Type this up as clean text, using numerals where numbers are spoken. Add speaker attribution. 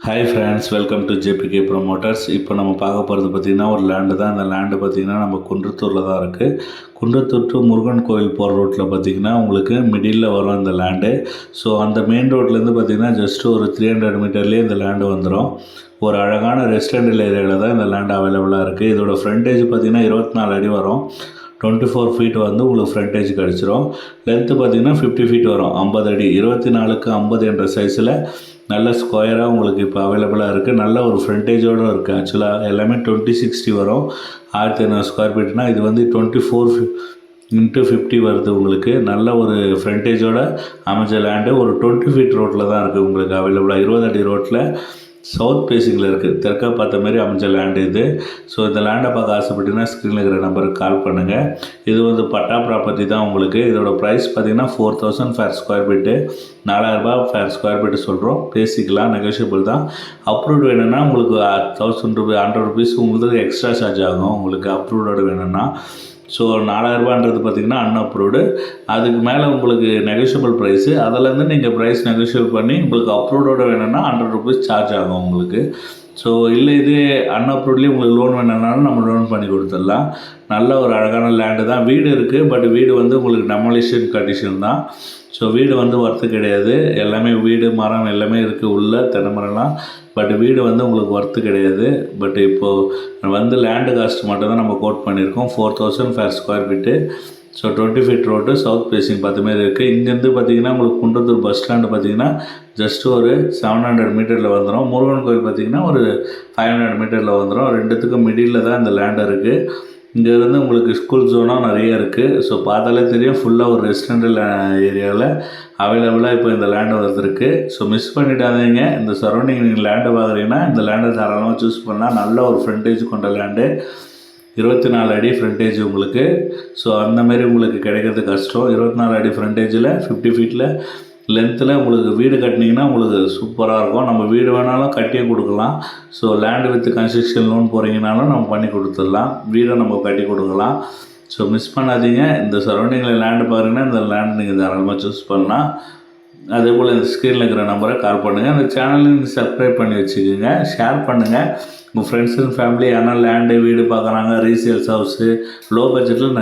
Speaker 1: Hi friends, welcome to JBK promoters. இப்போ நம்ம பார்க்க போகிறது பார்த்திங்கன்னா ஒரு லேண்டு தான். அந்த லேண்டு பார்த்திங்கன்னா நம்ம குன்றத்தூரில் தான் இருக்குது. குன்றத்தூர் டு முருகன் கோவில் போகிற ரோட்டில் பார்த்திங்கன்னா உங்களுக்கு மிடில் வரும் இந்த லேண்டு. ஸோ அந்த மெயின் ரோட்லேருந்து பார்த்திங்கன்னா ஜஸ்ட்டு ஒரு 300 மீட்டர்லேயே இந்த லேண்டு வந்துடும். ஒரு அழகான ரெசிடென்டல் ஏரியாவில் தான் இந்த லேண்டு அவைலபிளாக இருக்குது. இதோட ஃப்ரண்டேஜ் பார்த்திங்கன்னா 24 அடி வரும். 24 ஃபீட் வந்து உங்களுக்கு ஃப்ரண்டேஜ் கிடச்சிரும். லென்த்து பார்த்திங்கன்னா 50 ஃபீட் வரும். 50 அடி 24க்கு 50 என்ற சைஸில் நல்ல ஸ்கொயராக உங்களுக்கு இப்போ அவைலபிளாக இருக்குது. நல்ல ஒரு ஃப்ரண்டேஜோடு இருக்குது. ஆக்சுவலாக எல்லாமே 2060 வரும். 1500 ஸ்கொயர் ஃபீட்னால் இது வந்து 24x50 வருது. உங்களுக்கு நல்ல ஒரு ஃப்ரண்டேஜோட அமைஞ்ச லேண்டு. ஒரு 20 ஃபீட் ரோட்டில் தான் இருக்குது உங்களுக்கு அவைலபிளாக. 20 அடி ரோட்டில் சவுத் பேசிங்கில் இருக்குது. தெற்கா பார்த்த மாதிரி அமைஞ்ச லேண்டு இது. ஸோ இந்த லேண்டை பார்க்க ஆசைப்பட்டீங்கன்னா ஸ்க்ரீனில் இருக்கிற நம்பருக்கு கால் பண்ணுங்கள். இது வந்து பட்டா ப்ராப்பர்ட்டி தான் உங்களுக்கு. இதோட ப்ரைஸ் பார்த்திங்கன்னா 4000 ஃபேர் ஸ்கொயர் ஃபீட்டு. 4000 ரூபாய் ஃபேர் ஸ்கொயர் ஃபீட்டு சொல்கிறோம். பேசிக்கலாம், நெகோஷியபிள் தான். அப்ரூவ்டு வேணும்னா உங்களுக்கு 1000 ரூபாய் 100 ருபீஸ் உங்களுக்கு எக்ஸ்ட்ரா சார்ஜ் ஆகும். உங்களுக்கு அப்ரூவ்டோடு வேணும்னா. ஸோ 4000 ரூபான்றது பார்த்திங்கன்னா அன்அப்ரூவ்டு. அதுக்கு மேலே உங்களுக்கு நெகோஷியபிள் ப்ரைஸு. அதிலேருந்து நீங்கள் ப்ரைஸ் நெகோஷியபிள் பண்ணி உங்களுக்கு அப்ரூவ்டோடு வேணும்னா 100 ருபீஸ் சார்ஜ் ஆகும் உங்களுக்கு. ஸோ இல்லை இதே அன்அப்ரூவ்ட்லேயும் உங்களுக்கு லோன் வேணும்னாலும் நம்ம லோன் பண்ணி கொடுத்துடலாம். நல்ல ஒரு அழகான லேண்டு தான். வீடு இருக்குது, பட் வீடு வந்து உங்களுக்கு டெமாலிஷன் கண்டிஷன் தான். ஸோ வீடு வந்து ஒர்த்து கிடையாது. எல்லாமே வீடு மரம் எல்லாமே இருக்குது உள்ள தென்னை மரம்லாம். பட் வீடு வந்து உங்களுக்கு ஒர்த்து கிடையாது. பட் இப்போது வந்து லேண்டு காஸ்ட் மட்டும் தான் நம்ம கோட் பண்ணியிருக்கோம். 4000 ஃபேர் square feet. So 20 feet road south facing பார்த்த மாதிரி இருக்குது. இங்கேருந்து பார்த்திங்கன்னா உங்களுக்கு குன்றத்தூர் பஸ் ஸ்டாண்டு பார்த்திங்கன்னா ஜஸ்ட்டு ஒரு 700 மீட்டரில் வந்துடும். முருகன் கோயில் பார்த்திங்கன்னா ஒரு 500 மீட்டரில் வந்துடும். ரெண்டுத்துக்கும் மிடில் தான் இந்த லேண்டு இருக்குது. இங்கேருந்து உங்களுக்கு ஸ்கூல் ஜோனாக நிறைய இருக்குது. ஸோ பார்த்தாலே தெரியும் ஃபுல்லாக ஒரு ரெசிடென்டல் ஏரியாவில் அவைலபிளாக இப்போ இந்த லேண்டு வந்துருக்கு. ஸோ மிஸ் பண்ணிட்டாதீங்க. இந்த சரௌண்டிங் நீங்கள் லேண்டை பார்க்குறீங்கன்னா இந்த லேண்டை தாராளமாக சூஸ் பண்ணால் நல்ல ஒரு ஃப்ரண்டேஜ் கொண்ட லேண்டு. 24 அடி ஃப்ரண்டேஜ் உங்களுக்கு. ஸோ அந்தமாரி உங்களுக்கு கிடைக்கிறது கஷ்டம். 24 அடி ஃப்ரண்டேஜில் 50 ஃபீட்டில் லென்த்தில் உங்களுக்கு வீடு கட்டினீங்கன்னா உங்களுக்கு சூப்பராக இருக்கும். நம்ம வீடு வேணாலும் கட்டியே கொடுக்கலாம். So land with construction loan போகிறீங்கனாலும் நம்ம பண்ணி கொடுத்துடலாம். வீடை நம்ம கட்டி கொடுக்கலாம். ஸோ மிஸ் பண்ணாதீங்க. இந்த சரௌண்டிங்கில் லேண்டு பாருங்கன்னா இந்த லேண்டு நீங்கள் தாராளமாக சூஸ் பண்ணலாம். அதே போல் இந்த ஸ்க்ரீனில் இருக்கிற நம்பரை கால் பண்ணுங்கள். அந்த சேனலை நீங்கள் சப்ஸ்கிரைப் பண்ணி வச்சுக்கோங்க. ஷேர் பண்ணுங்கள். உங்கள் ஃப்ரெண்ட்ஸ் அண்ட் ஃபேமிலி யாரா லேண்டு வீடு பார்க்குறாங்க, ரீசேல்ஸ் ஹவுஸு லோ பட்ஜெட்டில்